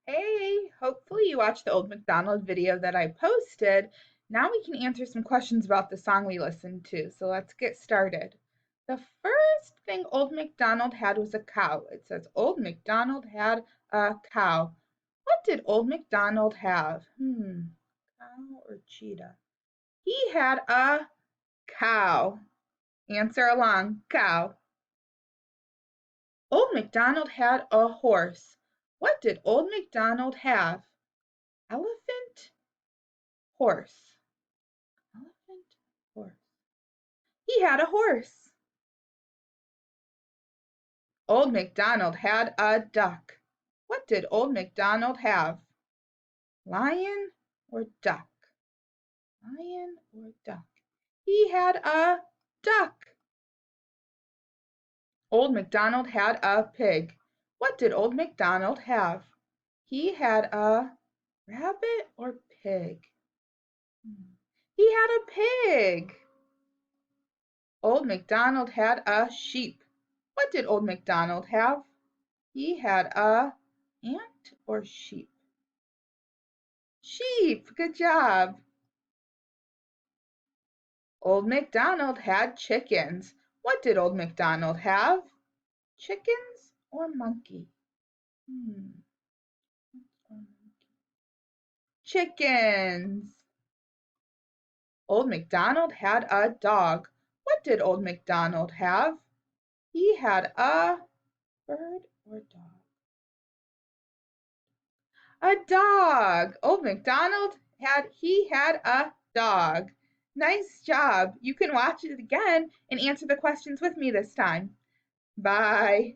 Hey, hopefully you watched the Old McDonald video that I posted. Now we can answer some questions about the song we listened to. So let's get started. The first thing Old McDonald had was a cow. It says Old McDonald had a cow. What did Old McDonald have? Cow or cheetah? He had a cow. Answer along, cow. Old MacDonald had a horse. What did Old MacDonald have? Elephant, horse. Elephant, horse. He had a horse. Old MacDonald had a duck. What did Old MacDonald have? Lion or duck? Lion or duck? He had a duck. Old MacDonald had a pig. What did Old MacDonald have? He had a rabbit or pig? He had a pig. Old MacDonald had a sheep. What did Old MacDonald have? He had a ant or sheep? Sheep. Good job. Old MacDonald had chickens. What did Old MacDonald have? Chickens or monkey? Chickens. Old MacDonald had a dog. What did Old MacDonald have? He had a bird or dog? A dog. Old MacDonald had a dog. Nice job. You can watch it again and answer the questions with me this time. Bye.